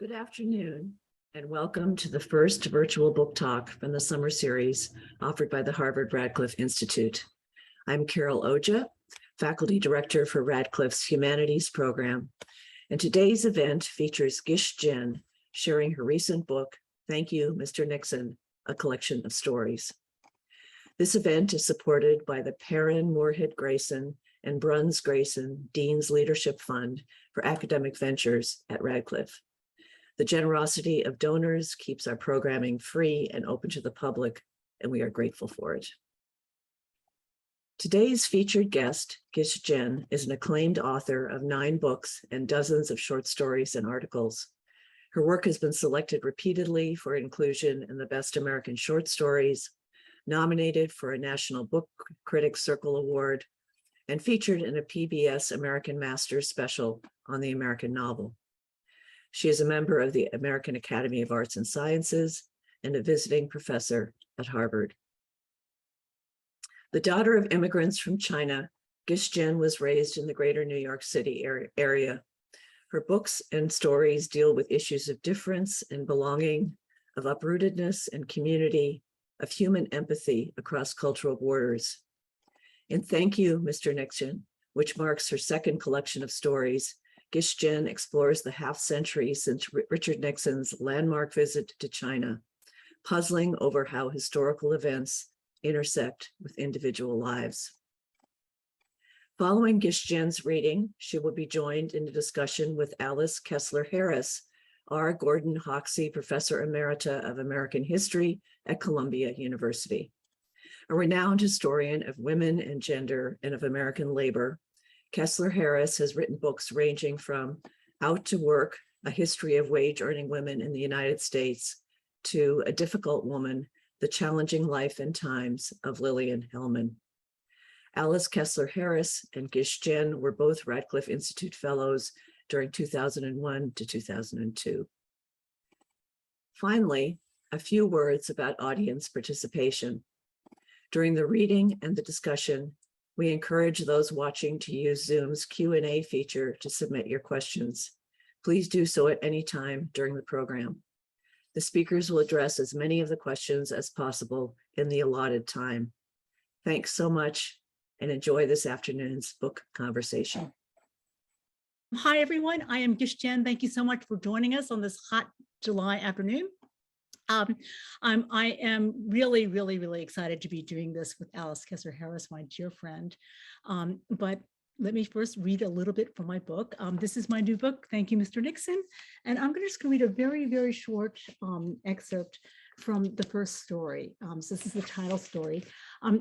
Good afternoon, and welcome to the first virtual book talk from the summer series offered by the Harvard Radcliffe Institute. I'm Carol Oja, Faculty Director for Radcliffe's Humanities Program, and today's event features Gish Jen sharing her recent book, Thank You, Mr. Nixon, a collection of stories. This event is supported by the Perrin, Moorhead, Grayson, and Bruns Grayson Dean's Leadership Fund for Academic Ventures at Radcliffe. The generosity of donors keeps our programming free and open to the public, and we are grateful for it. Today's featured guest, Gish Jen, is an acclaimed author of 9 books and dozens of short stories and articles. Her work has been selected repeatedly for inclusion in the Best American Short Stories, nominated for a National Book Critics Circle Award, and featured in a PBS American Masters special on the American novel. She is a member of the American Academy of Arts and Sciences and a visiting professor at Harvard. The daughter of immigrants from China, Gish Jen was raised in the greater New York City area. Her books and stories deal with issues of difference and belonging, of uprootedness and community, of human empathy across cultural borders. In Thank You, Mr. Nixon, which marks her second collection of stories, Gish Jen explores the half-century since Richard Nixon's landmark visit to China, puzzling over how historical events intersect with individual lives. Following Gish Jen's reading, she will be joined in a discussion with Alice Kessler-Harris, R. Gordon Hoxie Professor Emerita of American History at Columbia University. A renowned historian of women and gender and of American labor, Kessler-Harris has written books ranging from Out to Work, A History of Wage-Earning Women in the United States, to A Difficult Woman, The Challenging Life and Times of Lillian Hellman. Alice Kessler-Harris and Gish Jen were both Radcliffe Institute Fellows during 2001 to 2002. Finally, a few words about audience participation. During the reading and the discussion, we encourage those watching to use Zoom's Q&A feature to submit your questions. Please do so at any time during the program. The speakers will address as many of the questions as possible in the allotted time. Thanks so much and enjoy this afternoon's book conversation. Hi, everyone. I am Gish Jen. Thank you so much for joining us on this hot July afternoon. I am really excited to be doing this with Alice Kessler-Harris, my dear friend. But let me first read a little bit from my book. This is my new book, Thank You, Mr. Nixon. And I'm just going to read a very short excerpt from the first story. So this is the title story.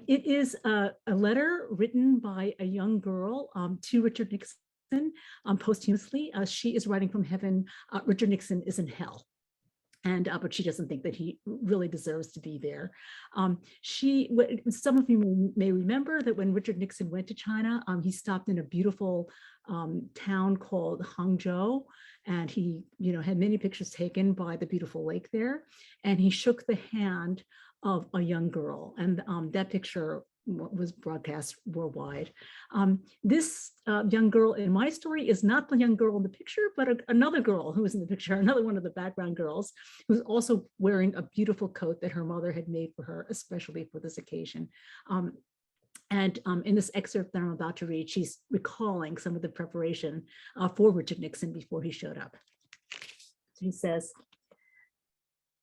It is a letter written by a young girl to Richard Nixon posthumously. She is writing from heaven. Richard Nixon is in hell. But she doesn't think that he really deserves to be there. Some of you may remember that when Richard Nixon went to China, he stopped in a beautiful town called Hangzhou, and he, had many pictures taken by the beautiful lake there, and he shook the hand of a young girl, and that picture was broadcast worldwide. This young girl in my story is not the young girl in the picture, but another girl who was in the picture, another one of the background girls, who's also wearing a beautiful coat that her mother had made for her, especially for this occasion. In this excerpt that I'm about to read, she's recalling some of the preparation for Richard Nixon before he showed up. So he says,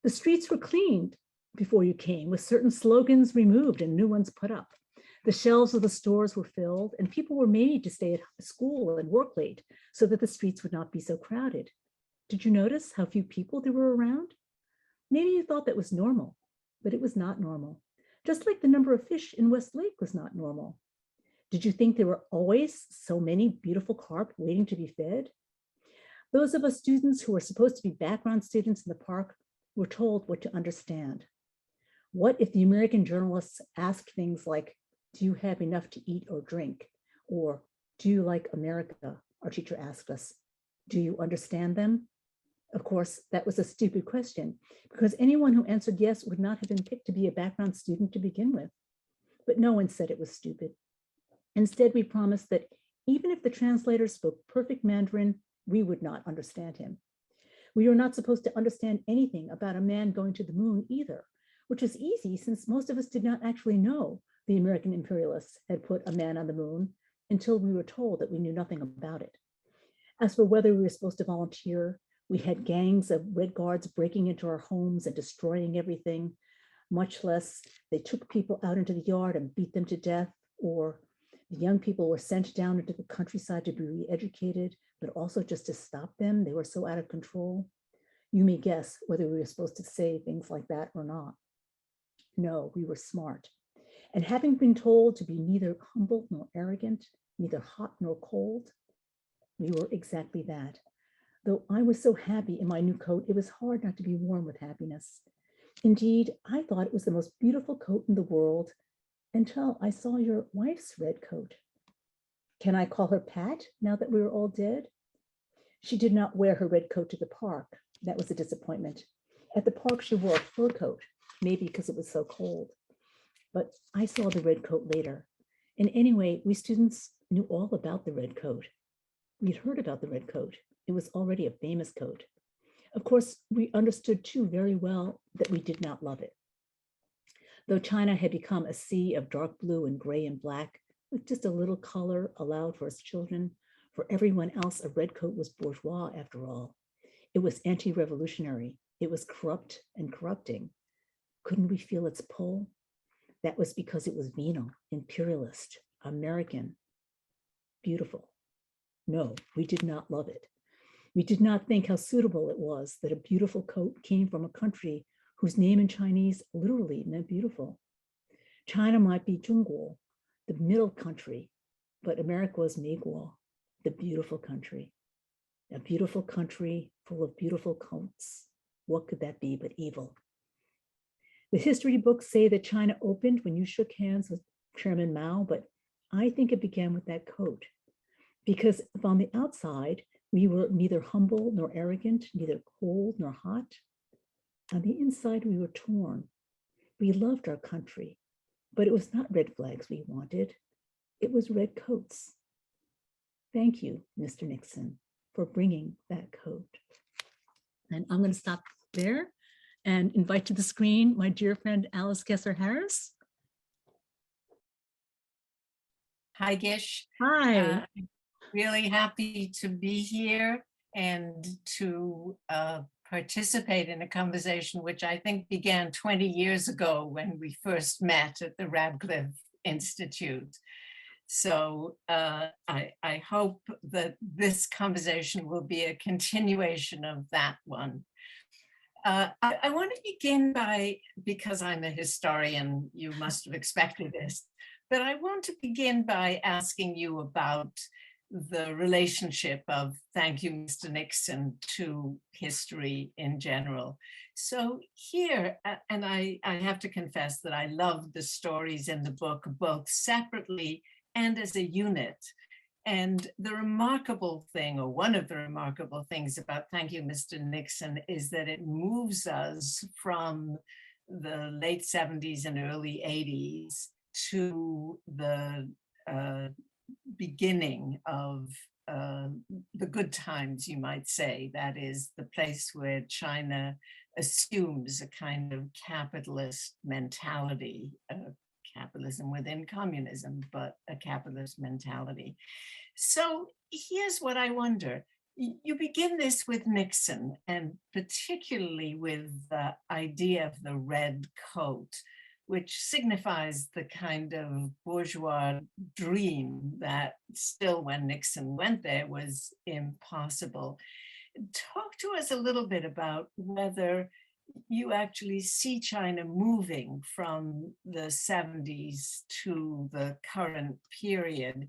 "The streets were cleaned before you came, with certain slogans removed and new ones put up. The shelves of the stores were filled, and people were made to stay at school and work late so that the streets would not be so crowded. Did you notice how few people there were around? Maybe you thought that was normal, but it was not normal. Just like the number of fish in West Lake was not normal. Did you think there were always so many beautiful carp waiting to be fed? Those of us students who were supposed to be background students in the park were told what to understand. What if the American journalists asked things like, do you have enough to eat or drink? Or do you like America? Our teacher asked us. Do you understand them? Of course, that was a stupid question because anyone who answered yes would not have been picked to be a background student to begin with. But no one said it was stupid. Instead, we promised that even if the translator spoke perfect Mandarin, we would not understand him. We were not supposed to understand anything about a man going to the moon either, which was easy since most of us did not actually know the American imperialists had put a man on the moon until we were told that we knew nothing about it. As for whether we were supposed to volunteer, we had gangs of Red Guards breaking into our homes and destroying everything, much less they took people out into the yard and beat them to death, or the young people were sent down into the countryside to be re-educated, but also just to stop them. They were so out of control. You may guess whether we were supposed to say things like that or not. No, we were smart. And having been told to be neither humble nor arrogant, neither hot nor cold, we were exactly that. Though I was so happy in my new coat, it was hard not to be warm with happiness. Indeed, I thought it was the most beautiful coat in the world until I saw your wife's red coat. Can I call her Pat now that we were all dead? She did not wear her red coat to the park. That was a disappointment. At the park, she wore a fur coat, maybe because it was so cold. But I saw the red coat later. And anyway, we students knew all about the red coat. We'd heard about the red coat. It was already a famous coat. Of course, we understood too very well that we did not love it. Though China had become a sea of dark blue and gray and black, with just a little color allowed for its children, for everyone else, a red coat was bourgeois after all. It was anti-revolutionary. It was corrupt and corrupting. Couldn't we feel its pull? That was because it was venal, imperialist, American, beautiful. No, we did not love it. We did not think how suitable it was that a beautiful coat came from a country whose name in Chinese literally meant beautiful. China might be Zhongguo, the middle country, but America was Meiguo, the beautiful country. A beautiful country full of beautiful coats. What could that be but evil? The history books say that China opened when you shook hands with Chairman Mao, but I think it began with that coat. Because if on the outside, we were neither humble nor arrogant, neither cold nor hot, on the inside, we were torn. We loved our country, but it was not red flags we wanted. It was red coats. Thank you, Mr. Nixon, for bringing that coat. And I'm going to stop there and invite to the screen my dear friend, Alice Kessler-Harris. Hi, Gish. Hi. Really happy to be here and to participate in a conversation which I think began 20 years ago when we first met at the Radcliffe Institute. So I hope that this conversation will be a continuation of that one. I want to begin by, because I'm a historian, you must have expected this, but I want to begin by asking you about the relationship of Thank You, Mr. Nixon to history in general. So here, and I have to confess that I love the stories in the book, both separately and as a unit. And the remarkable thing, or one of the remarkable things about Thank You, Mr. Nixon, is that it moves us from the late 70s and early 80s to the beginning of the good times, you might say. That is the place where China assumes a kind of capitalist mentality, capitalism within communism, but a capitalist mentality. So here's what I wonder. You begin this with Nixon, and particularly with the idea of the red coat, which signifies the kind of bourgeois dream that still, when Nixon went there, was impossible. Talk to us a little bit about whether you actually see China moving from the 70s to the current period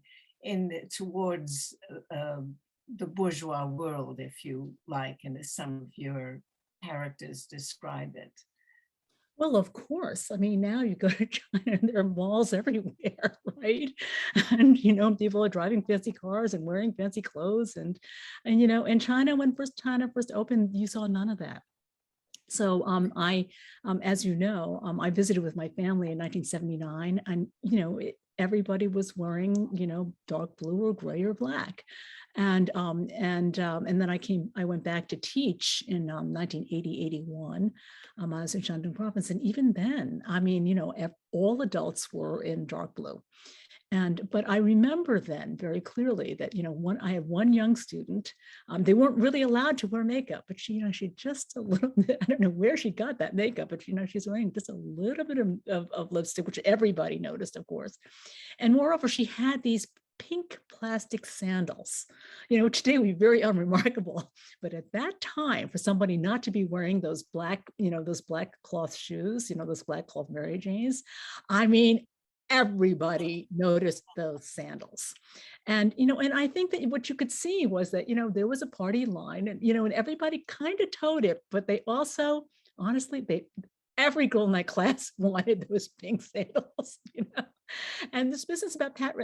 towards the bourgeois world, if you like, and as some of your characters describe it. Well, of course. I mean, now you go to China and there are malls everywhere, right? And, people are driving fancy cars and wearing fancy clothes. And in China, when China first opened, you saw none of that. So as you know, I visited with my family in 1979, and everybody was wearing dark blue or gray or black, and then I went back to teach in 1980, 81. I was in Shandong province, and even then, I mean, all adults were in dark blue. But I remember then very clearly that, I have one young student, they weren't really allowed to wear makeup, but she just a little bit, I don't know where she got that makeup, but she's wearing just a little bit of lipstick, which everybody noticed, of course. And moreover, she had these pink plastic sandals. Today would be very unremarkable, but at that time, for somebody not to be wearing those black cloth shoes, those black cloth Mary Janes, I mean, everybody noticed those sandals. And I think that what you could see was that there was a party line, and everybody kind of toed it, but they also, honestly, every girl in that class wanted those pink sandals. And this business about Pat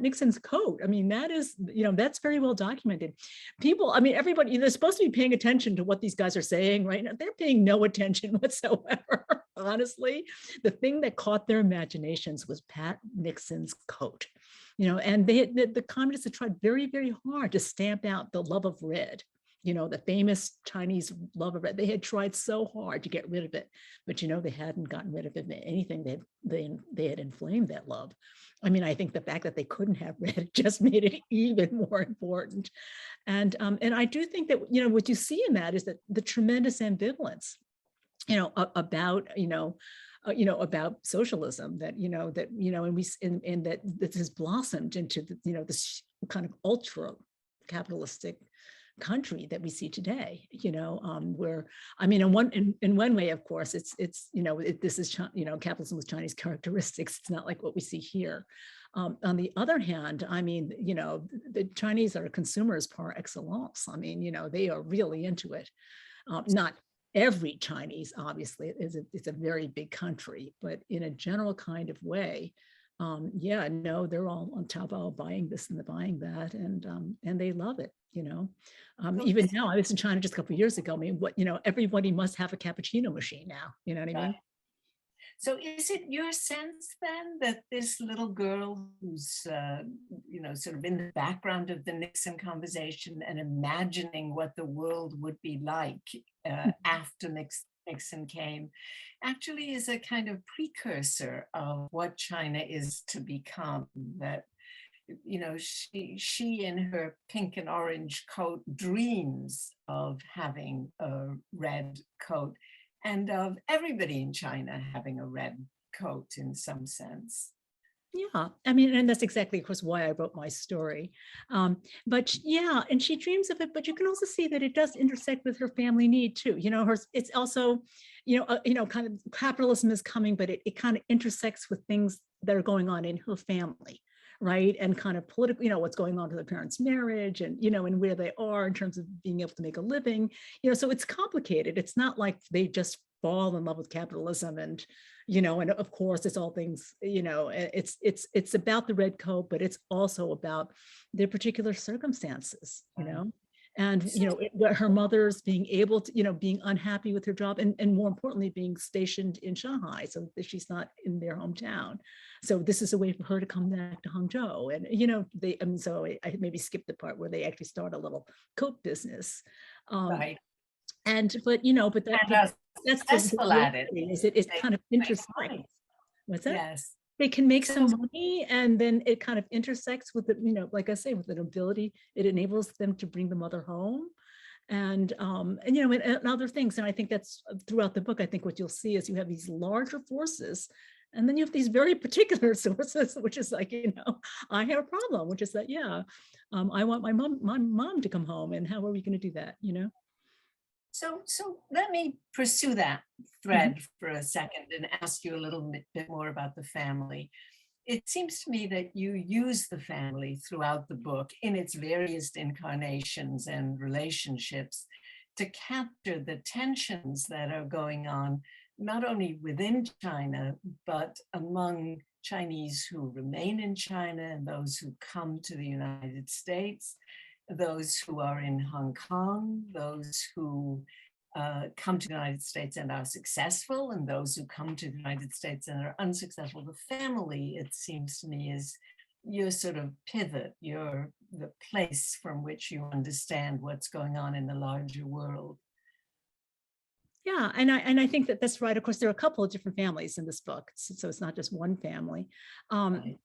Nixon's coat, I mean, that is, that's very well documented. People, I mean, everybody, they're supposed to be paying attention to what these guys are saying, right? Now, they're paying no attention whatsoever. Honestly, the thing that caught their imaginations was Pat Nixon's coat. And the communists had tried very, very hard to stamp out the love of red. The famous Chinese love of red. They had tried so hard to get rid of it, but they hadn't gotten rid of it. Anything, they had inflamed that love. I mean, I think the fact that they couldn't have red just made it even more important. And I do think that what you see in that is that the tremendous ambivalence, about about socialism, that and that this has blossomed into this kind of ultra capitalistic country that we see today, where, I mean, in one way, of course, this is capitalism with Chinese characteristics. It's not like what we see here. On the other hand, I mean, the Chinese are consumers par excellence. I mean, they are really into it. Not every Chinese, obviously, it's a very big country, but in a general kind of way, they're all on Taobao buying this and buying that, and they love it. Even now, I was in China just a couple of years ago. I mean, everybody must have a cappuccino machine now. You know what I mean? So is it your sense then that this little girl who's, sort of in the background of the Nixon conversation and imagining what the world would be like after Nixon came, actually is a kind of precursor of what China is to become? That, she in her pink and orange coat dreams of having a red coat, and of everybody in China having a red coat in some sense. Yeah, I mean, and that's exactly, of course, why I wrote my story. But yeah, and she dreams of it, but you can also see that it does intersect with her family need too. It's also, kind of capitalism is coming, but it kind of intersects with things that are going on in her family, right? And kind of political, what's going on to their parents' marriage, and, and where they are in terms of being able to make a living, so it's complicated. It's not like they just fall in love with capitalism and, and of course it's all things, it's about the red coat, but it's also about their particular circumstances, and, her mother's being able to, being unhappy with her job, and more importantly, being stationed in Shanghai, so that she's not in their hometown. So this is a way for her to come back to Hangzhou. And, so I maybe skipped the part where they actually start a little coat business. Right. But that's successful at it. It kind of intersects. What's that? Yes. They can make some money, and then it kind of intersects with the, like I say, with an ability, it enables them to bring the mother home. And other things. And I think that's throughout the book. I think what you'll see is you have these larger forces, and then you have these very particular sources, which is like, I have a problem, which is that, I want my mom to come home, and how are we going to do that, So let me pursue that thread for a second and ask you a little bit more about the family. It seems to me that you use the family throughout the book in its various incarnations and relationships to capture the tensions that are going on, not only within China, but among Chinese who remain in China and those who come to the United States, those who are in Hong Kong, those who come to the United States and are successful, and those who come to the United States and are unsuccessful. The family, it seems to me, is your sort of pivot, the place from which you understand what's going on in the larger world. Yeah, and I think that that's right. Of course, there are a couple of different families in this book, so it's not just one family. Right.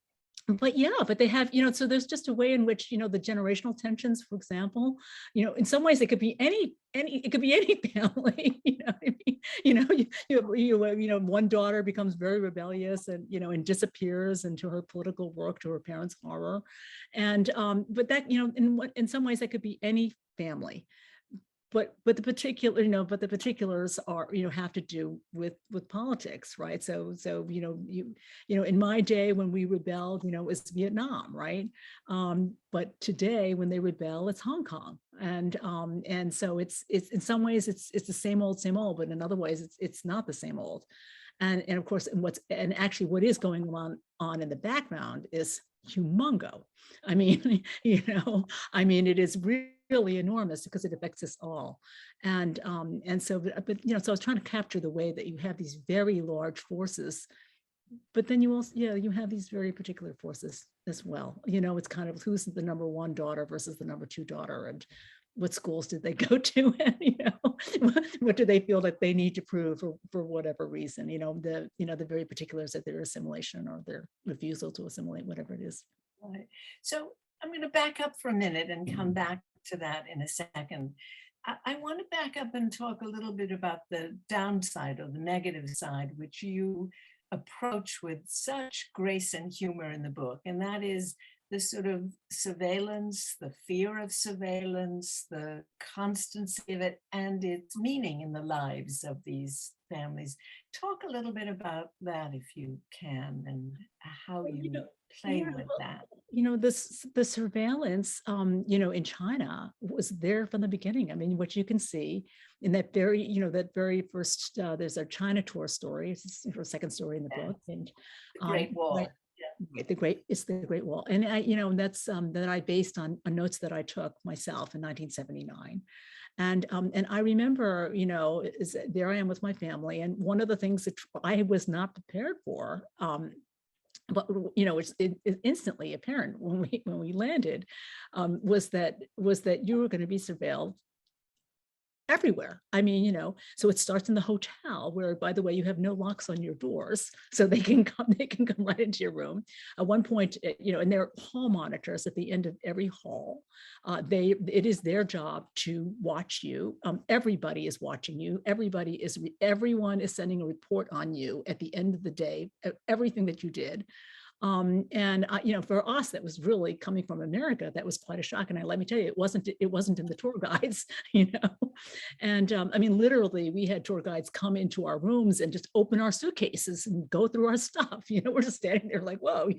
But yeah, but they have, so there's just a way in which, the generational tensions, for example, in some ways it could be any family, one daughter becomes very rebellious and disappears into her political work to her parents' horror. And but that, in some ways that could be any family. But the particulars are, have to do with politics, right? So in my day when we rebelled, it was Vietnam, right? But today when they rebel, it's Hong Kong, and so it's in some ways it's the same old, but in other ways it's not the same old, and of course and actually what is going on in the background is humongo. I mean, it is really enormous because it affects us all. And so, but so I was trying to capture the way that you have these very large forces, but then you also, you have these very particular forces as well. It's kind of who's the number one daughter versus the number two daughter, and what schools did they go to, and what do they feel like they need to prove for whatever reason, the very particulars of their assimilation or their refusal to assimilate, whatever it is. Right. So I'm going to back up for a minute and come back to that in a second. I want to back up and talk a little bit about the downside or the negative side, which you approach with such grace and humor in the book, and that is the sort of surveillance, the fear of surveillance, the constancy of it, and its meaning in the lives of these families. Talk a little bit about that if you can, and how you play with that. The surveillance, in China was there from the beginning. I mean, what you can see in that very first, there's a China tour story, it's the second story in the book, and the Great Wall. Right, it's the Great Wall, and that's that I based on notes that I took myself in 1979. And I remember, there I am with my family, and one of the things that I was not prepared for, but it's instantly apparent when we landed, was that you were going to be surveilled everywhere. I mean, so it starts in the hotel, where, by the way, you have no locks on your doors, so they can come right into your room. At one point, and there are hall monitors at the end of every hall. It is their job to watch you. Everybody is watching you. Everyone is sending a report on you at the end of the day, everything that you did. For us, that was really, coming from America, that was quite a shock. And let me tell you, it wasn't in the tour guides, and literally we had tour guides come into our rooms and just open our suitcases and go through our stuff. We're just standing there like, whoa,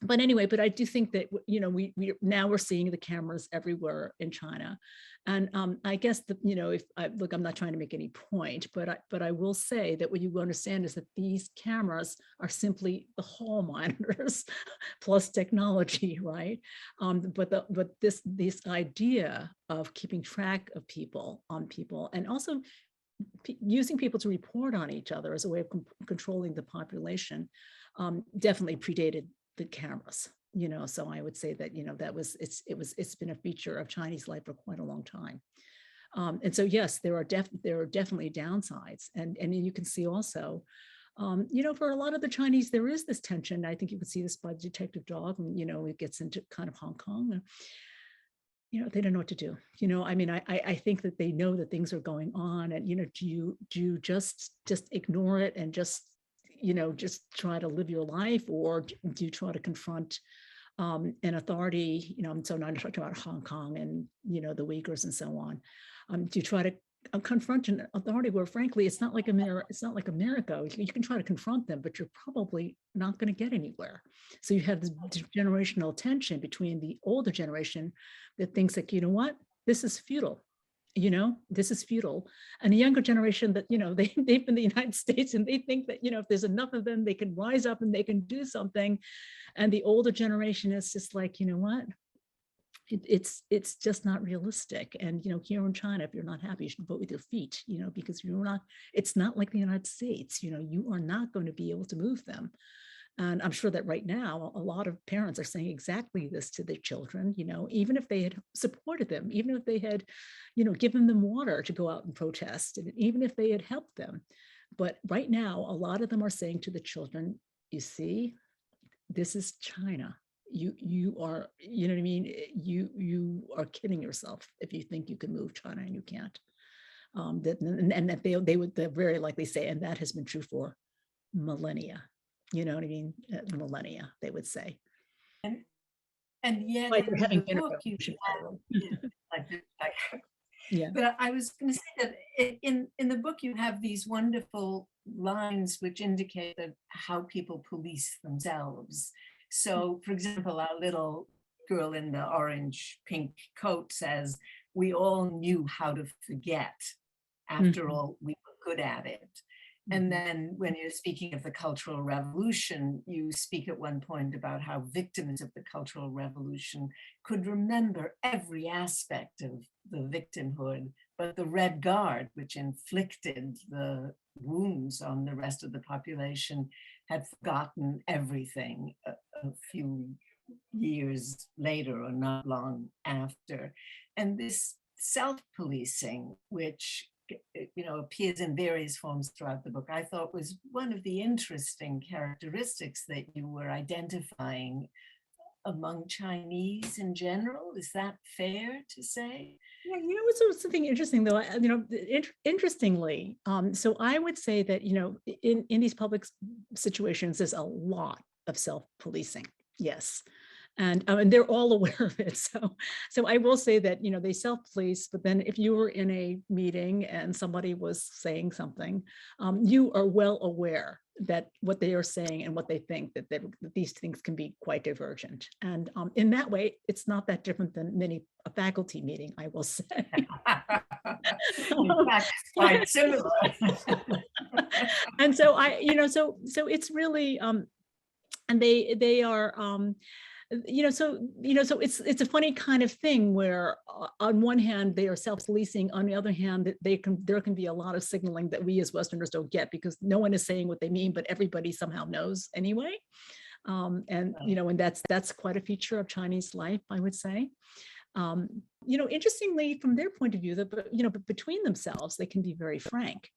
but anyway, but I do think that, we now we're seeing the cameras everywhere in China. And I guess I'm not trying to make any point, but I will say that what you understand is that these cameras are simply the hall monitors plus technology, right? But this idea of keeping track of people, and also using people to report on each other as a way of controlling the population, definitely predated the cameras. So I would say that it's been a feature of Chinese life for quite a long time. And so yes, there are definitely downsides, and you can see also, for a lot of the Chinese, there is this tension. I think you can see this by Detective Dog, and it gets into kind of Hong Kong. They don't know what to do. I think that they know that things are going on, and do you just ignore it and just try to live your life, or do you try to confront an authority? So now I'm talking about Hong Kong and the Uyghurs and so on. Do you try to confront an authority where, frankly, it's not like America. You can try to confront them, but you're probably not going to get anywhere. So you have this generational tension between the older generation that thinks like, this is futile. This is futile, and the younger generation that they've been in the United States, and they think that if there's enough of them, they can rise up and they can do something. And the older generation is just like, what, it's just not realistic. And, here in China, if you're not happy, you should vote with your feet, because it's not like the United States, you are not going to be able to move them. And I'm sure that right now, a lot of parents are saying exactly this to their children, even if they had supported them, even if they had, given them water to go out and protest, and even if they had helped them. But right now, a lot of them are saying to the children, you see, this is China. You are, you know what I mean? You are kidding yourself if you think you can move China and you can't. That they would very likely say, and that has been true for millennia. You know what I mean? Millennia, they would say. And yet Like in they're having the book you have, yeah. But I was going to say that in the book you have these wonderful lines which indicate that how people police themselves. So, for example, our little girl in the orange pink coat says, "We all knew how to forget. After all, we were good at it." And then when you're speaking of the Cultural Revolution, you speak at one point about how victims of the Cultural Revolution could remember every aspect of the victimhood, but the Red Guard, which inflicted the wounds on the rest of the population, had forgotten everything a few years later or not long after. And this self-policing, which appears in various forms throughout the book, I thought was one of the interesting characteristics that you were identifying among Chinese in general. Is that fair to say? Yeah, it's something interesting though. Interestingly, so I would say that in these public situations, there's a lot of self-policing. Yes. And they're all aware of it. So I will say that, they self-police, but then if you were in a meeting and somebody was saying something, you are well aware that what they are saying and what they think, that these things can be quite divergent. And in that way, it's not that different than a faculty meeting, I will say. In fact, it's quite similar. And so so it's really, and they are, so it's a funny kind of thing where on one hand they are self-policing, on the other hand there can be a lot of signaling that we as Westerners don't get, because no one is saying what they mean, but everybody somehow knows anyway. And that's quite a feature of Chinese life, I would say. Interestingly, from their point of view, but between themselves, they can be very frank,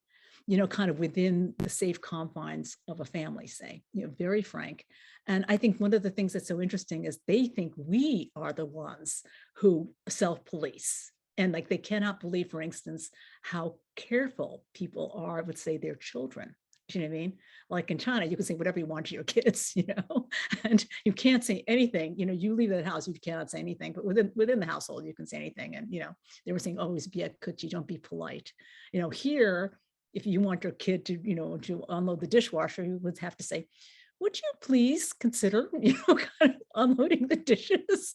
kind of within the safe confines of a family, say, very frank. And I think one of the things that's so interesting is they think we are the ones who self-police. And like, they cannot believe, for instance, how careful people are with, say, their children. Do you know what I mean? Like in China, you can say whatever you want to your kids, and you can't say anything. You leave the house, you cannot say anything, but within the household, you can say anything. And, they were saying, always be a kuchi, don't be polite. Here, if you want your kid to, to unload the dishwasher, you would have to say, would you please consider, kind of unloading the dishes?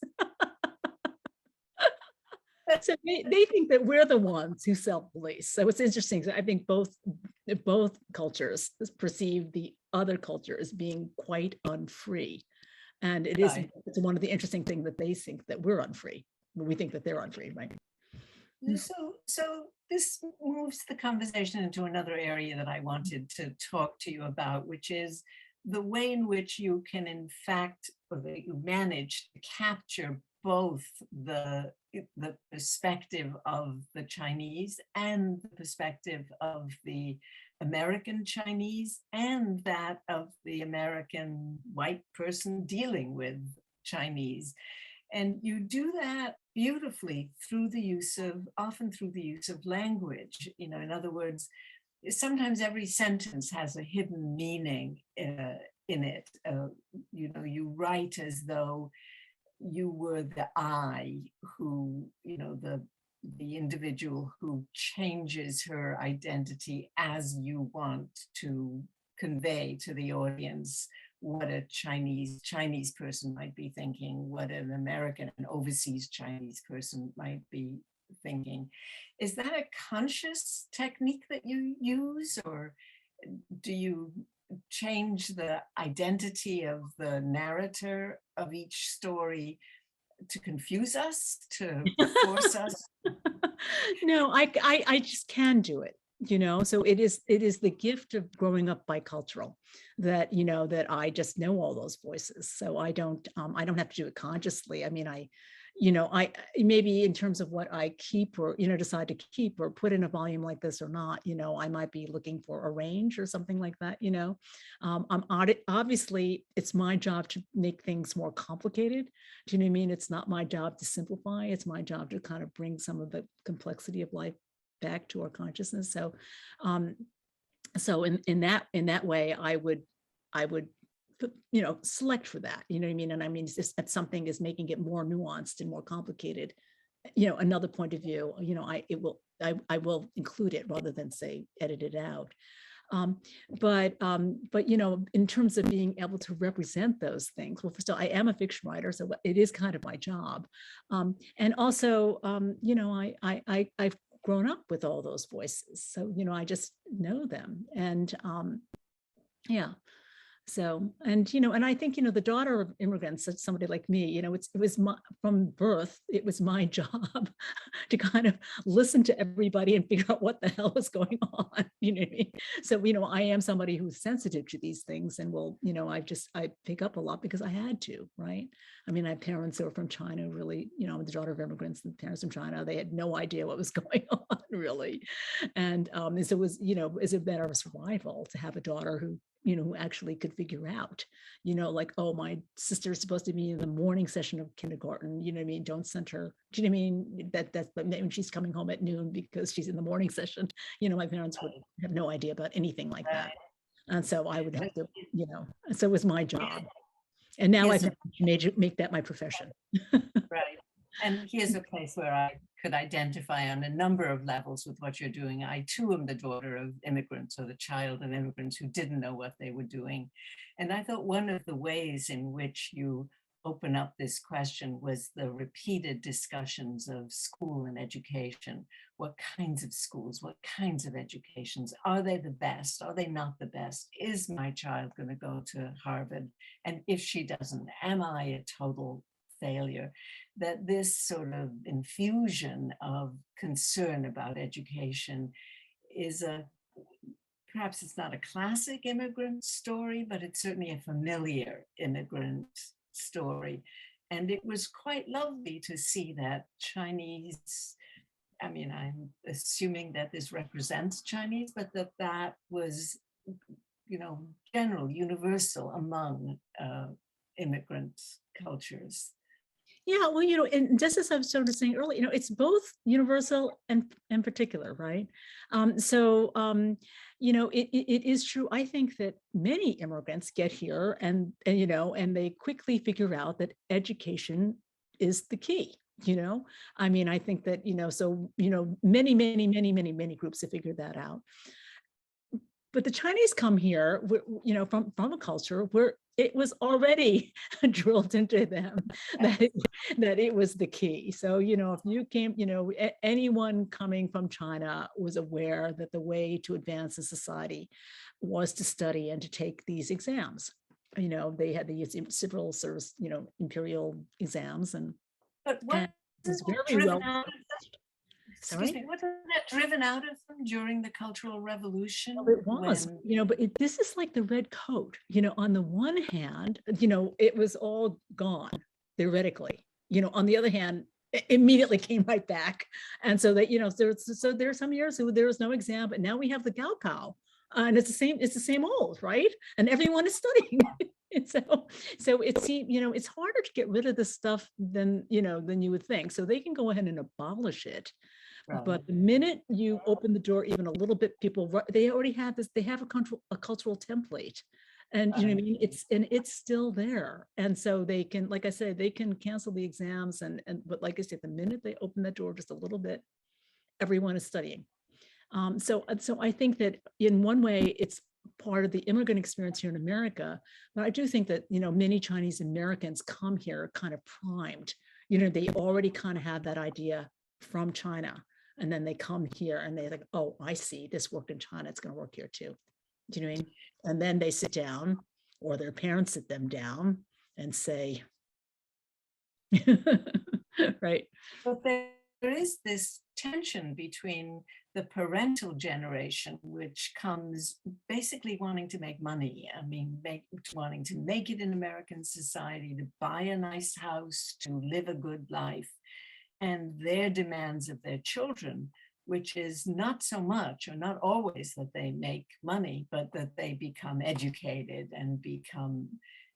So they think that we're the ones who self-police. So it's interesting. So I think both cultures perceive the other culture as being quite unfree. And it's one of the interesting things that they think that we're unfree. We think that they're unfree, right? So this moves the conversation into another area that I wanted to talk to you about, which is the way in which you can, in fact, or that you manage to capture both the perspective of the Chinese and the perspective of the American Chinese and that of the American white person dealing with Chinese. And you do that beautifully often through the use of language. In other words, sometimes every sentence has a hidden meaning in it. You write as though you were the I who, the individual who changes her identity as you want to convey to the audience what a Chinese person might be thinking, what an American, an overseas Chinese person might be thinking. Is that a conscious technique that you use, or do you change the identity of the narrator of each story to confuse us, to force us? No, I just can do it, so it is the gift of growing up bicultural that, that I just know all those voices. So I don't have to do it consciously. I mean, I maybe in terms of what I keep or, decide to keep or put in a volume like this or not, I might be looking for a range or something like that, obviously it's my job to make things more complicated. Do you know what I mean? It's not my job to simplify. It's my job to kind of bring some of the complexity of life back to our consciousness. So, so in that way, I would, select for that, you know what I mean? And I mean, if something is making it more nuanced and more complicated, another point of view, I will include it rather than say, edit it out. But in terms of being able to represent those things, well, first of all, I am a fiction writer, so it is kind of my job. And also, I've grown up with all those voices. So, I just know them. And yeah. So, and I think, the daughter of immigrants, somebody like me, it was from birth, it was my job to kind of listen to everybody and figure out what the hell is going on, you know what I mean? So, I am somebody who's sensitive to these things and will, I pick up a lot because I had to, right? I mean, I have parents who are from China, really, I'm the daughter of immigrants, and parents from China, they had no idea what was going on, really. And so it was, is a matter of survival to have a daughter who actually could figure out, like, oh, my sister's supposed to be in the morning session of kindergarten, you know what I mean? Don't send her, do you know what I mean? That's, but when she's coming home at noon because she's in the morning session, my parents would have no idea about anything like that. And so I would have to, so it was my job. And now I've make that my profession. Right. And here's a place where I could identify on a number of levels with what you're doing. I too am the daughter of immigrants, or the child of immigrants who didn't know what they were doing. And I thought one of the ways in which you open up this question was the repeated discussions of school and education. What kinds of schools, what kinds of educations? Are they the best? Are they not the best? Is my child going to go to Harvard? And if she doesn't, am I a total failure? That this sort of infusion of concern about education is perhaps it's not a classic immigrant story, but it's certainly a familiar immigrant story. And it was quite lovely to see that Chinese, I mean, I'm assuming that this represents Chinese, but that was, general, universal among immigrant cultures. Yeah, well, and just as I was sort of saying earlier, it's both universal and particular, right? It is true. I think that many immigrants get here and they quickly figure out that education is the key. I mean, I think that, many groups have figured that out. But the Chinese come here, from a culture where it was already drilled into them that it was the key. So, if you came, anyone coming from China was aware that the way to advance a society was to study and to take these exams. They had the civil service, imperial exams, but what is very well. Excuse me, wasn't that driven out of them during the Cultural Revolution? Well, it was, but this is like the red coat. On the one hand, it was all gone theoretically. On the other hand, it immediately came right back. And so that, so there are some years where there was no exam, but now we have the Gaokao, and it's the same old, right? And everyone is studying. And so it's, it's harder to get rid of this stuff than you would think. So they can go ahead and abolish it. Right. But the minute you open the door even a little bit, they already have this, they have a cultural template. And you know what I mean? It's still there. And so they can, like I said, they can cancel the exams but like I said, the minute they open the door just a little bit, everyone is studying. So I think that in one way it's part of the immigrant experience here in America, but I do think that, many Chinese Americans come here kind of primed, they already kind of have that idea from China. And then they come here and they're like, oh, I see, this worked in China, it's going to work here too. Do you know what I mean? And then they sit down, or their parents sit them down and say, Right. But there is this tension between the parental generation, which comes basically wanting to make money. I mean, wanting to make it in American society, to buy a nice house, to live a good life, and their demands of their children, which is not so much or not always that they make money, but that they become educated and become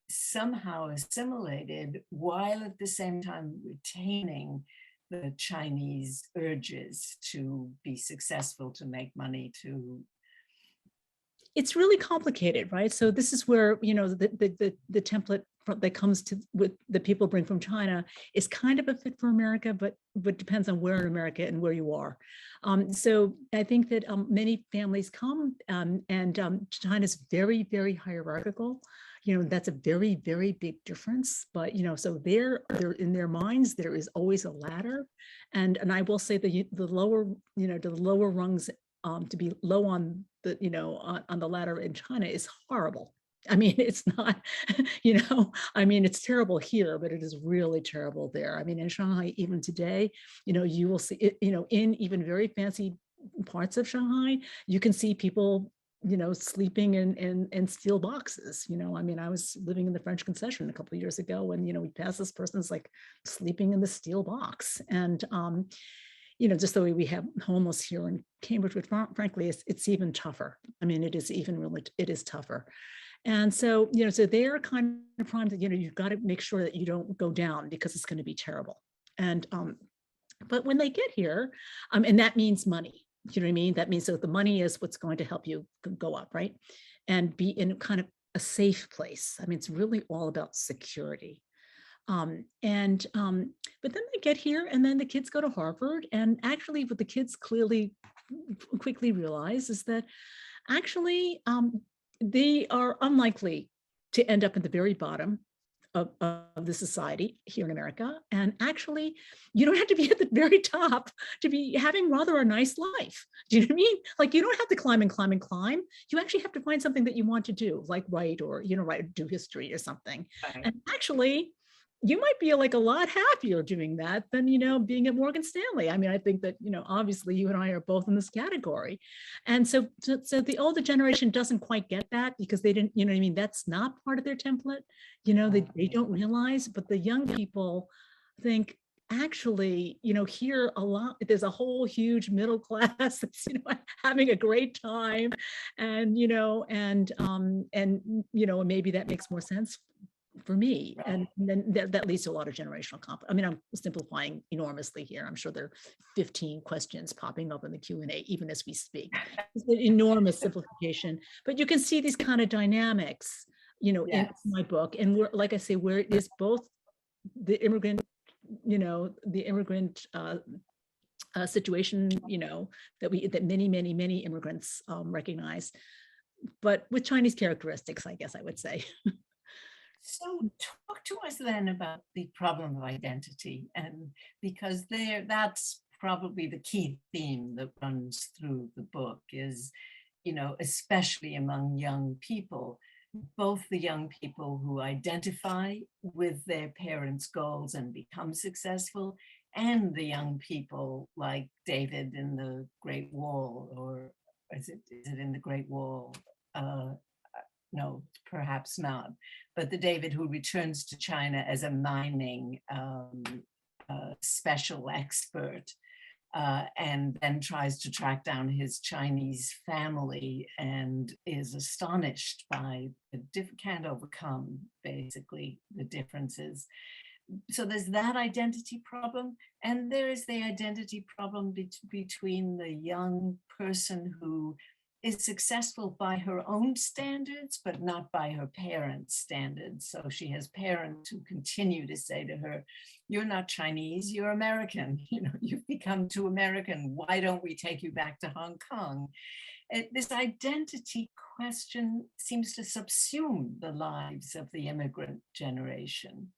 somehow assimilated while at the same time retaining the Chinese urges to be successful, to make money, to. It's really complicated, right? So this is where, the template that comes to with the people bring from China is kind of a fit for America, but depends on where in America and where you are. So I think that many families come and China's very, very hierarchical. That's a very, very big difference. But so they're in their minds, there is always a ladder, and I will say the lower, the lower rungs. To be low on the, on the ladder in China is horrible. I mean, it's not, it's terrible here, but it is really terrible there. I mean, in Shanghai, even today, you will see it, in even very fancy parts of Shanghai, you can see people, sleeping in steel boxes. I mean, I was living in the French concession a couple of years ago, and, we passed this person's like sleeping in the steel box. And, just the way we have homeless here in Cambridge, which frankly, it's even tougher. I mean, it is tougher. And so, so they're kind of primed that, you've got to make sure that you don't go down because it's going to be terrible. And, but when they get here, and that means money, you know what I mean? That means, so the money is what's going to help you go up, right? And be in kind of a safe place. I mean, it's really all about security. But then they get here and then the kids go to Harvard, and actually what the kids quickly realize is that actually they are unlikely to end up at the very bottom of the society here in America. And actually, you don't have to be at the very top to be having rather a nice life. Do you know what I mean? Like, you don't have to climb and climb and climb. You actually have to find something that you want to do, like write or, do history or something. Right. And actually, you might be like a lot happier doing that than, being at Morgan Stanley. I mean, I think that, obviously you and I are both in this category. And so the older generation doesn't quite get that because they didn't, you know what I mean? That's not part of their template. They don't realize, but the young people think, actually, here a lot, there's a whole huge middle class that's, having a great time. And, maybe that makes more sense for me. Right. And then that leads to a lot of generational conflict. I mean, I'm simplifying enormously here. I'm sure there are 15 questions popping up in the Q&A, even as we speak. It's an enormous simplification, but you can see these kind of dynamics, yes, in my book. And we're, like I say, where it is both the immigrant, situation, that many immigrants recognize, but with Chinese characteristics, I guess I would say. So talk to us then about the problem of identity, and because that's probably the key theme that runs through the book is, especially among young people, both the young people who identify with their parents' goals and become successful, and the young people like David in the Great Wall, or is it in the Great Wall? No, perhaps not. But the David who returns to China as a mining special expert, and then tries to track down his Chinese family and is astonished by can't overcome basically the differences. So there's that identity problem, and there is the identity problem between the young person who is successful by her own standards, but not by her parents' standards. So she has parents who continue to say to her, "You're not Chinese, you're American. You've become too American. Why don't we take you back to Hong Kong?" This identity question seems to subsume the lives of the immigrant generation.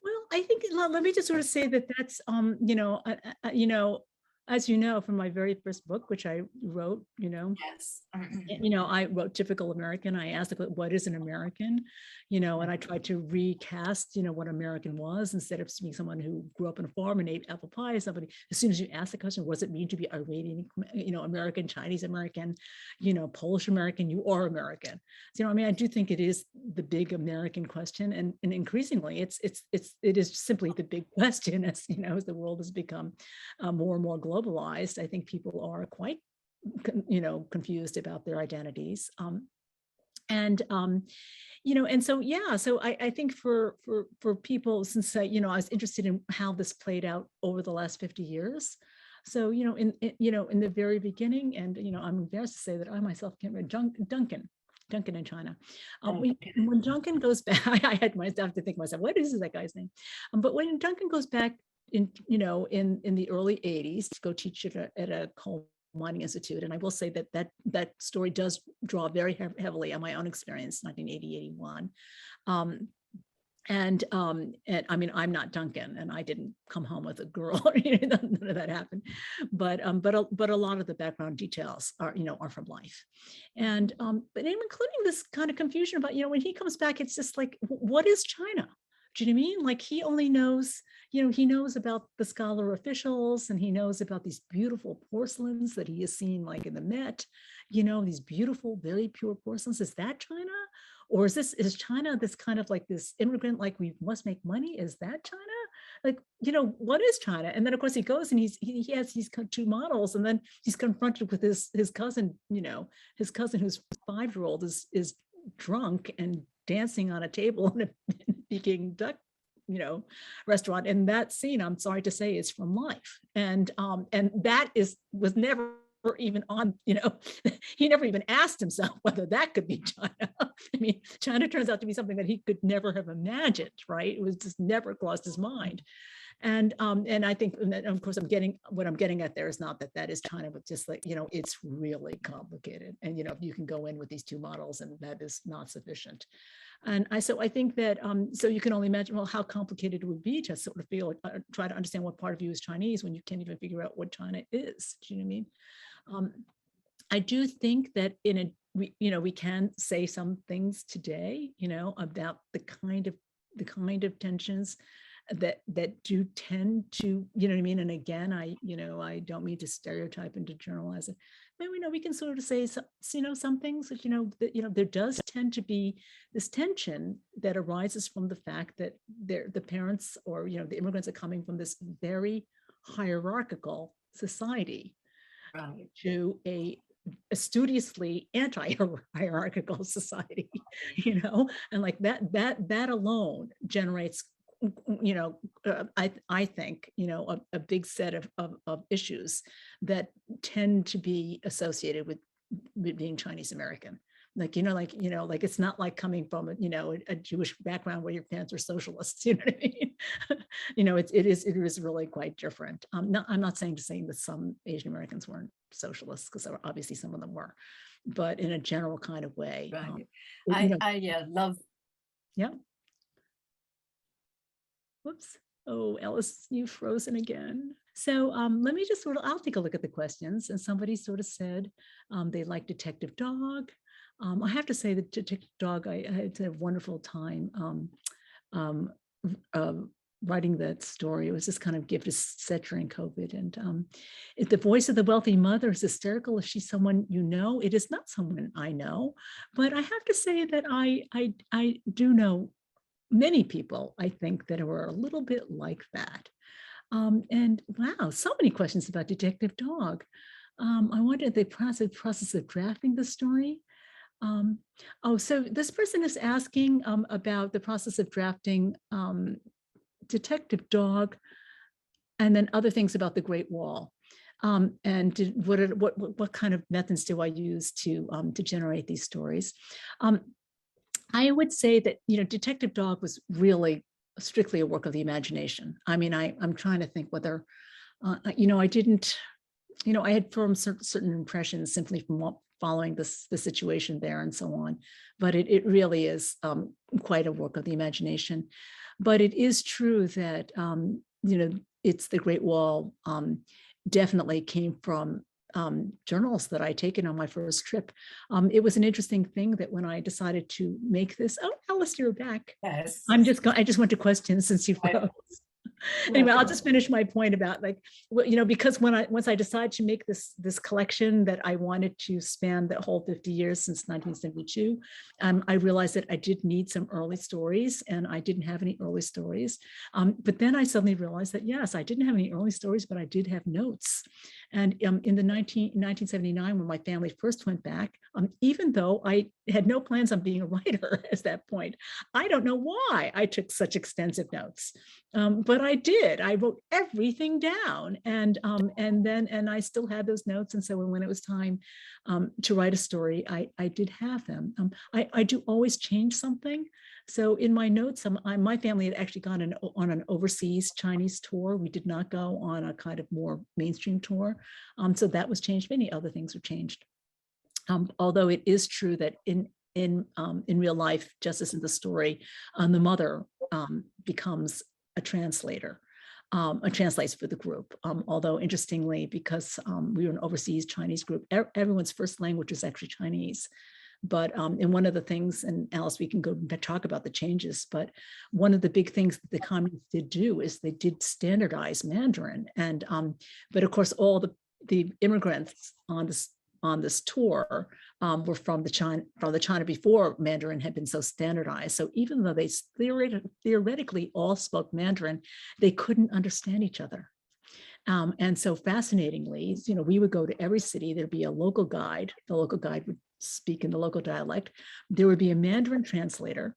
Well, I think, let me just sort of say that that's, as you know, from my very first book, which I wrote, Yes. I wrote typical American. I asked, what is an American? And I tried to recast, what American was, instead of being someone who grew up in a farm and ate apple pie. Somebody, as soon as you ask the question, what does it mean to be Iranian, American, Chinese American, Polish American, you are American. So, I do think it is the big American question, and increasingly, it is simply the big question as as the world has become more and more globalized. I think people are quite confused about their identities. And so I think for people, since I was interested in how this played out over the last 50 years. So, in the very beginning, and, I'm embarrassed to say that I myself can't read Duncan in China. When Duncan goes back, I had myself to think myself, what is that guy's name? But when Duncan goes back in the early 80s to go teach at a coal mining institute, and I will say that story does draw very heavily on my own experience, 1980, 81. And I'm not Duncan, and I didn't come home with a girl, none of that happened. But a lot of the background details are from life, and but including this kind of confusion about when he comes back, it's just like, what is China? Do you know what I mean? Like, he only knows, he knows about the scholar officials, and he knows about these beautiful porcelains that he has seen, like in the Met, these beautiful, very pure porcelains. Is that China? Or is China this kind of like this immigrant, like, we must make money? Is that China? Like, what is China? And then, of course, he goes and he has these two models, and then he's confronted with his cousin, his cousin who's 5-year-old is drunk and dancing on a table in a Peking duck, restaurant. And that scene, I'm sorry to say, is from life. And that was never even on, he never even asked himself whether that could be China. I mean, China turns out to be something that he could never have imagined, right? It was just never crossed his mind. And I think, and of course, what I'm getting at there is not that is China, but just like, it's really complicated. And, you can go in with these two models, and that is not sufficient. And so I think that, so you can only imagine, well, how complicated it would be to sort of try to understand what part of you is Chinese when you can't even figure out what China is. Do you know what I mean? I do think that we can say some things today, about the kind of tensions that do tend to, and again, I don't mean to stereotype and to generalize it, but we can sort of say some things that there does tend to be this tension that arises from the fact that the parents, or the immigrants, are coming from this very hierarchical society, right, to a studiously anti-hierarchical society, and like that alone generates, I think, a big set of issues that tend to be associated with being Chinese American. Like it's not like coming from a Jewish background where your parents are socialists. You know what I mean? It is really quite different. I'm not saying that some Asian Americans weren't socialists, because obviously some of them were, but in a general kind of way. Right. I love. Yeah. Whoops. Oh, Alice, you've frozen again. So let me just I'll take a look at the questions. And somebody sort of said they like Detective Dog. I have to say that Detective Dog, I had a wonderful time writing that story. It was just kind of gift set during COVID. And the voice of the wealthy mother is hysterical. If she's someone it is not someone I know. But I have to say that I do know many people, I think, that are a little bit like that. And wow, so many questions about Detective Dog. I wondered the process of drafting the story. So this person is asking about the process of drafting Detective Dog, and then other things about the Great Wall. And what kind of methods do I use to generate these stories? I would say that Detective Dog was really strictly a work of the imagination. I mean, I'm trying to think whether I didn't, I had formed certain impressions simply from following the situation there and so on. But it really is quite a work of the imagination. But it is true that, it's the Great Wall definitely came from journals that I taken on my first trip. It was an interesting thing that when I decided to make this, oh, Alice, you're back. Yes. I just went to questions since you froze. Anyway, I'll just finish my point about like, well, you know, because once I decided to make this collection that I wanted to span the whole 50 years since 1972, I realized that I did need some early stories, and I didn't have any early stories. But then I suddenly realized that, yes, I didn't have any early stories, but I did have notes. And in 1979, when my family first went back, even though I had no plans on being a writer at that point, I don't know why I took such extensive notes. But I did. I wrote everything down, and I still had those notes. And so when it was time to write a story, I did have them. I do always change something. So in my notes, my family had actually gone on an overseas Chinese tour. We did not go on a kind of more mainstream tour. So that was changed. Many other things were changed. Although it is true that in real life, just as in the story, the mother becomes a translator, translates for the group. Although interestingly, because we were an overseas Chinese group, everyone's first language is actually Chinese. But and one of the things, and Alice, we can go talk about the changes, but one of the big things that the communists did do is they did standardize Mandarin. And but of course, all the immigrants on this tour were from the China before Mandarin had been so standardized. So even though they theoretically all spoke Mandarin, they couldn't understand each other. And so fascinatingly, you know, we would go to every city, there'd be a local guide. The local guide would speak in the local dialect. There would be a Mandarin translator.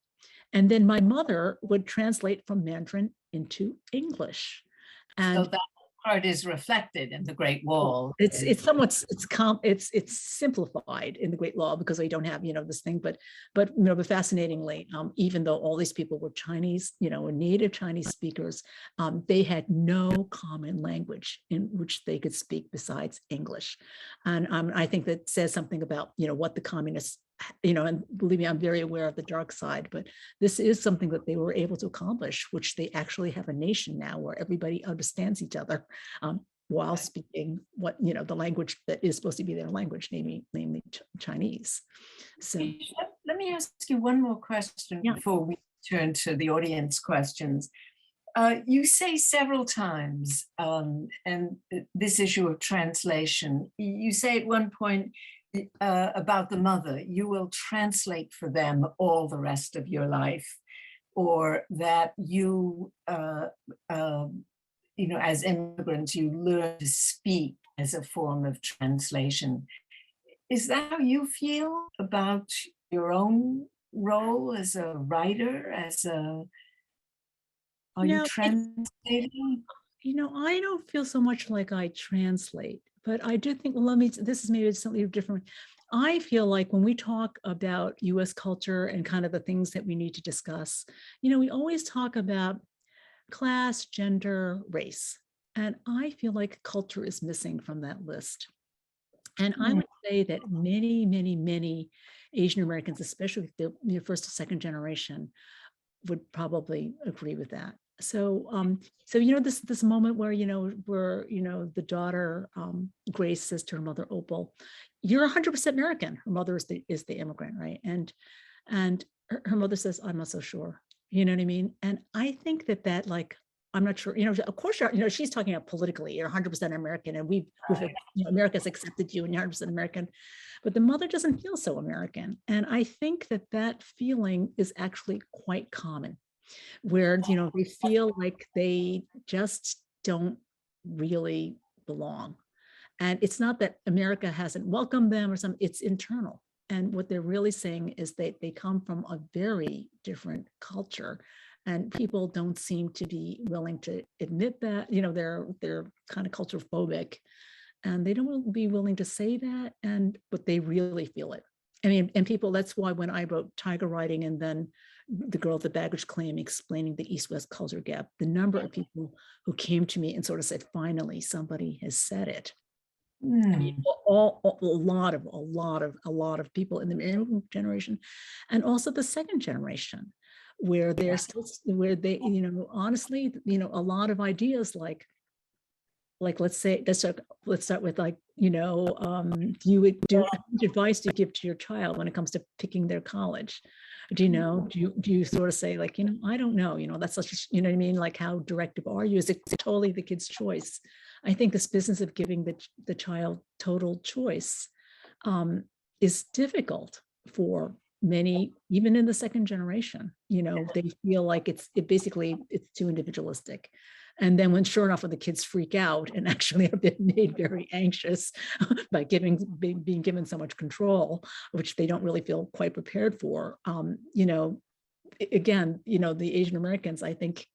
And then my mother would translate from Mandarin into English. And so that part is reflected in the Great Wall. It's somewhat it's simplified in the Great Wall because we don't have, you know, this thing, but you know, but fascinatingly, even though all these people were Chinese, you know, native Chinese speakers, they had no common language in which they could speak besides English. And I think that says something about, you know, what the communists, you know, and believe me, I'm very aware of the dark side, but this is something that they were able to accomplish, which they actually have a nation now where everybody understands each other while speaking what, you know, the language that is supposed to be their language, namely Chinese. So let me ask you one more question before we turn to the audience questions. You say several times, and this issue of translation, you say at one point, about the mother, you will translate for them all the rest of your life, or that you, you know, as immigrants, you learn to speak as a form of translation. Is that how you feel about your own role as a writer, are you translating? You know, I don't feel so much like I translate, but I do think, well, this is maybe something different. I feel like when we talk about US culture and kind of the things that we need to discuss, you know, we always talk about class, gender, race. And I feel like culture is missing from that list. And I would say that many Asian Americans, especially the first or second generation, would probably agree with that. So, so you know, this moment where the daughter Grace says to her mother Opal, "You're 100% American." Her mother is the immigrant, right? And her mother says, "I'm not so sure." You know what I mean? And I think that like, I'm not sure. You know, of course, she's talking about politically. You're 100% American, and America's accepted you, and you're 100% American. But the mother doesn't feel so American, and I think that feeling is actually quite common, where they feel like they just don't really belong. And it's not that America hasn't welcomed them or something, it's internal. And what they're really saying is that they come from a very different culture, and people don't seem to be willing to admit that. They're kind of culture phobic, and they don't be willing to say that, but they really feel it. I mean, and people, that's why when I wrote Tiger Riding and then The Girl with the Baggage Claim, explaining the East-West culture gap, the number of people who came to me and sort of said, finally, somebody has said it. I mean, a lot of people in the immigrant generation, and also the second generation, where they're still, where they, honestly, a lot of ideas like like, let's start with like, you would do, how much advice do you give to your child when it comes to picking their college? Do you sort of say like, I don't know, that's such, what I mean? Like, how directive are you? Is it totally the kid's choice? I think this business of giving the child total choice is difficult for many, even in the second generation. They feel like it's too individualistic. And then sure enough, when the kids freak out and actually have been made very anxious by being given so much control, which they don't really feel quite prepared for, again, the Asian Americans, I think,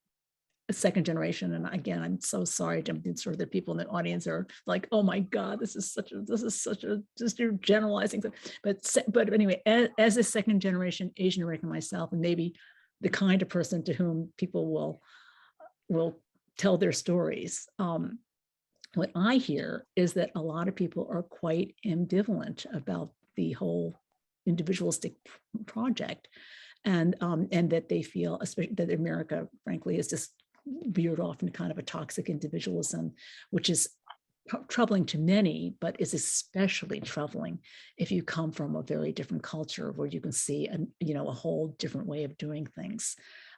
second generation, and again, I'm so sorry, I'm sure that people in the audience are like, oh my God, this is such a just you're generalizing. But anyway, as a second generation Asian American myself, and maybe the kind of person to whom people will tell their stories, what I hear is that a lot of people are quite ambivalent about the whole individualistic project, and that they feel, especially that America, frankly, is just veered off into kind of a toxic individualism, which is troubling to many, but is especially troubling if you come from a very different culture where you can see a whole different way of doing things.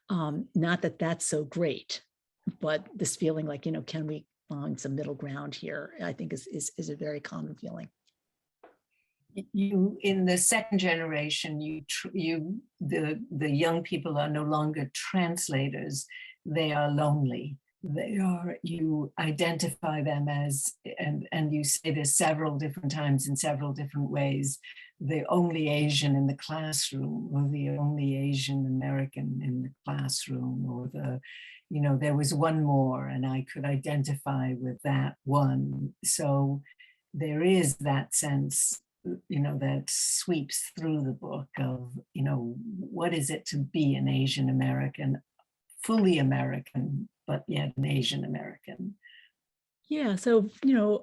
Not that that's so great, but this feeling like, can we find some middle ground here, I think is a very common feeling. You, in the second generation, the young people are no longer translators. They are lonely. You identify them as, and you say this several different times in several different ways, the only Asian in the classroom, or the only Asian American in the classroom, or there was one more and I could identify with that one. So there is that sense, that sweeps through the book of, what is it to be an Asian American, fully American, but yet an Asian American? Yeah, so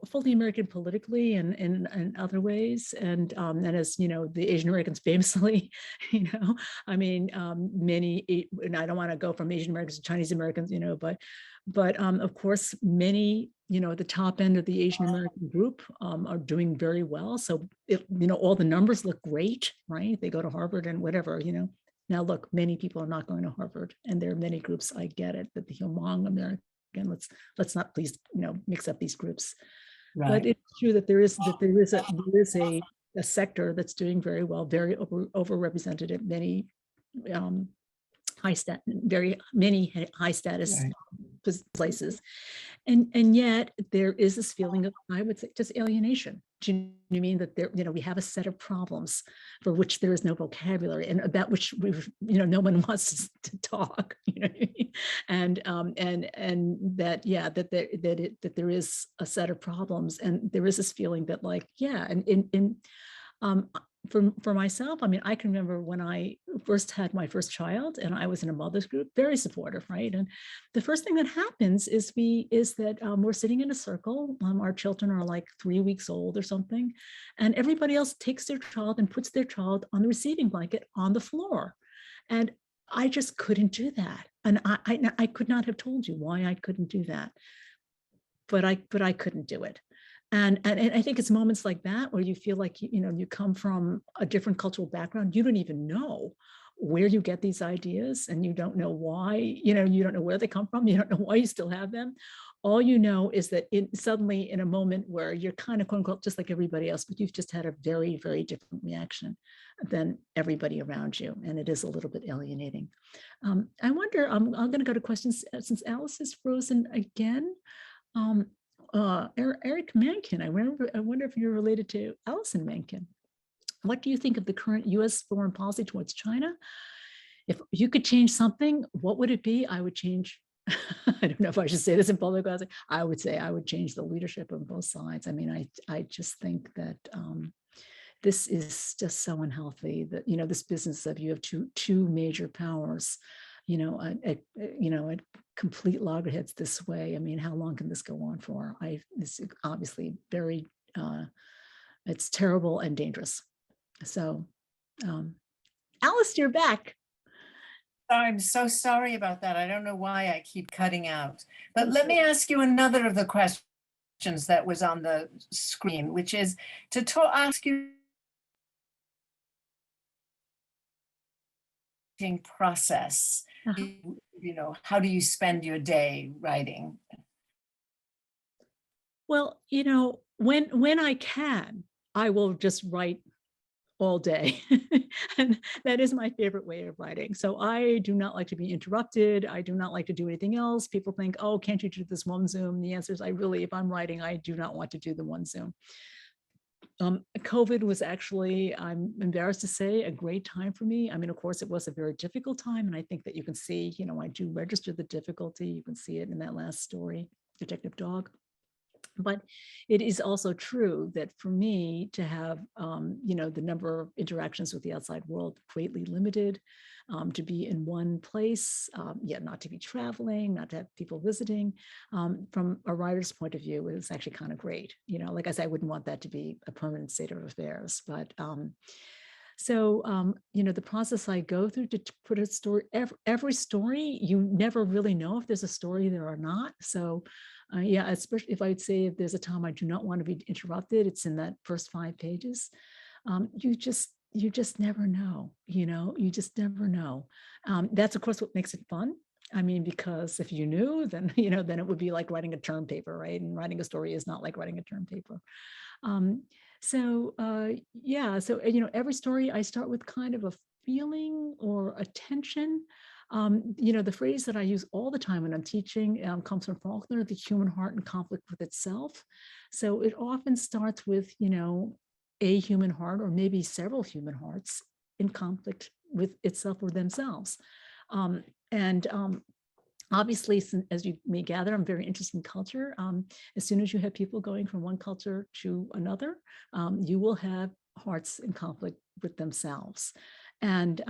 fully American politically and in other ways, and as the Asian Americans famously, many, and I don't want to go from Asian Americans to Chinese Americans, but of course many, the top end of the Asian American group are doing very well. So all the numbers look great, right? They go to Harvard and whatever, Now look, many people are not going to Harvard, and there are many groups. I get it, that the Hmong American. Let's not please mix up these groups. Right. But it's true that there is a sector that's doing very well, very overrepresented at many many high status places, and yet there is this feeling of, I would say, just alienation. Do you know what I mean? That we have a set of problems for which there is no vocabulary, and about which no one wants to talk. And that there is a set of problems, and there is this feeling that, like, for myself, I can remember when I first had my first child, and I was in a mother's group, very supportive, right? And the first thing that happens is that we're sitting in a circle. Our children are like 3 weeks old or something, and everybody else takes their child and puts their child on the receiving blanket on the floor. And I just couldn't do that. And I could not have told you why I couldn't do that, but I couldn't do it. And I think it's moments like that where you feel like, you come from a different cultural background. You don't even know where you get these ideas, and you don't know why, you don't know where they come from. You don't know why you still have them. All you know is that suddenly in a moment where you're kind of, quote unquote, just like everybody else, but you've just had a very, very different reaction than everybody around you. And it is a little bit alienating. I wonder, I'm going to go to questions since Alice is frozen again. Eric Mencken, I wonder if you're related to Allison Mencken. What do you think of the current U.S. foreign policy towards China? If you could change something, what would it be? I would change, I don't know if I should say this in public, I would say I would change the leadership on both sides. I just think that this is just so unhealthy, that, this business of you have two major powers, at complete loggerheads this way. How long can this go on for? This is obviously very, it's terrible and dangerous. So, Alice, you're back. I'm so sorry about that. I don't know why I keep cutting out. But let me ask you another of the questions that was on the screen, which is to ask you process. You know, how do you spend your day writing? Well, you know, when I can, I will just write all day. And that is my favorite way of writing. So I do not like to be interrupted. I do not like to do anything else. People think, oh, can't you do this one Zoom? The answer is if I'm writing, I do not want to do the one Zoom. COVID was actually, I'm embarrassed to say, a great time for me. I mean, of course, it was a very difficult time. And I think that you can see, you know, I do register the difficulty. You can see it in that last story, Detective Dog. But it is also true that for me to have, you know, the number of interactions with the outside world greatly limited, to be in one place, yet not to be traveling, not to have people visiting, from a writer's point of view, is actually kind of great. You know, like I said, I wouldn't want that to be a permanent state of affairs, but you know, the process I go through to put a story, every story, you never really know if there's a story there or not. So yeah, especially if I would say if there's a time I do not want to be interrupted, it's in that first 5 pages. You just never know, you know, you just never know. That's of course what makes it fun. I mean, because if you knew, then, you know, then it would be like writing a term paper, right? And writing a story is not like writing a term paper. Yeah, so, you know, every story I start with kind of a feeling or a tension. You know, the phrase that I use all the time when I'm teaching comes from Faulkner, the human heart in conflict with itself. So it often starts with, you know, a human heart or maybe several human hearts in conflict with itself or themselves. Obviously, as you may gather, I'm very interested in culture. As soon as you have people going from one culture to another, you will have hearts in conflict with themselves. And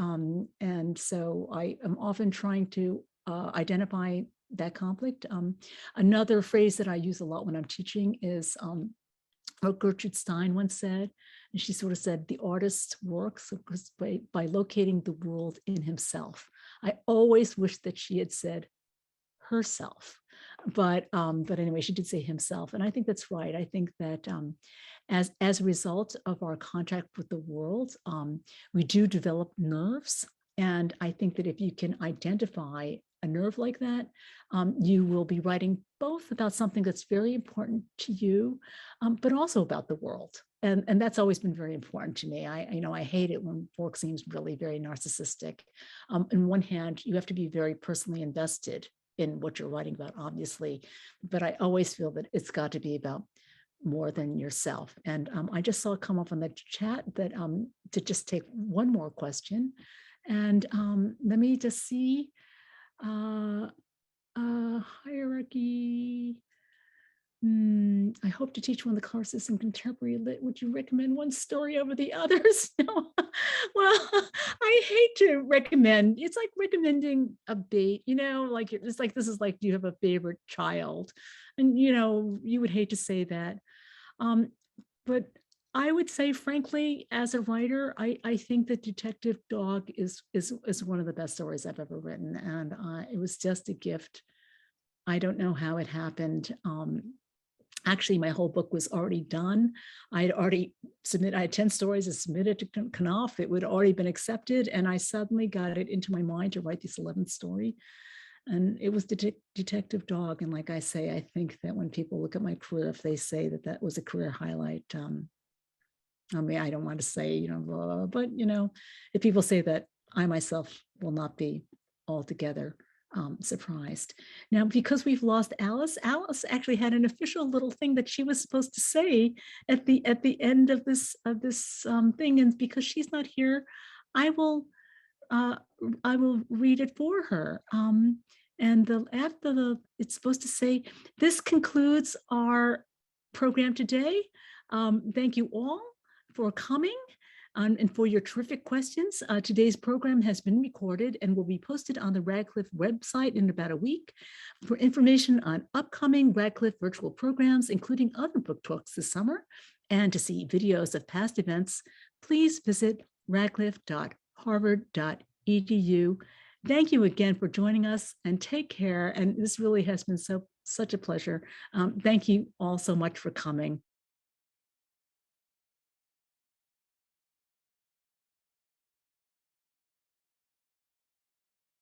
so I am often trying to identify that conflict. Another phrase that I use a lot when I'm teaching is what Gertrude Stein once said, and she sort of said, the artist works by locating the world in himself. I always wish that she had said herself, but anyway, she did say himself, and I think that's right. I think that as a result of our contact with the world, we do develop nerves, and I think that if you can identify a nerve like that, you will be writing both about something that's very important to you, but also about the world. And that's always been very important to me. I hate it when work seems really very narcissistic. On one hand, you have to be very personally invested in what you're writing about, obviously, but I always feel that it's got to be about more than yourself. And I just saw it come up on the chat that to just take one more question. And let me just see. Hierarchy. I hope to teach one of the courses in contemporary lit. Would you recommend one story over the others? No. Well, I hate to recommend. It's like recommending a bait, you know, like it's like, this is like, do you have a favorite child? And, you know, you would hate to say that. But I would say, frankly, as a writer, I think that Detective Dog is one of the best stories I've ever written. And it was just a gift. I don't know how it happened. Actually, my whole book was already done. I had 10 stories, I submitted to Knopf. It would already been accepted. And I suddenly got it into my mind to write this 11th story. And it was Detective Dog. And like I say, I think that when people look at my career, if they say that that was a career highlight, I mean, I don't want to say, you know, blah, blah, blah, but, you know, if people say that, I myself will not be altogether surprised. Now, because we've lost Alice actually had an official little thing that she was supposed to say at the end of this thing, and because she's not here, I will read it for her. And it's supposed to say, this concludes our program today. Thank you all for coming. And for your terrific questions. Today's program has been recorded and will be posted on the Radcliffe website in about a week. For information on upcoming Radcliffe virtual programs, including other book talks this summer, and to see videos of past events, please visit radcliffe.harvard.edu. Thank you again for joining us, and take care. And this really has been so such a pleasure. Thank you all so much for coming.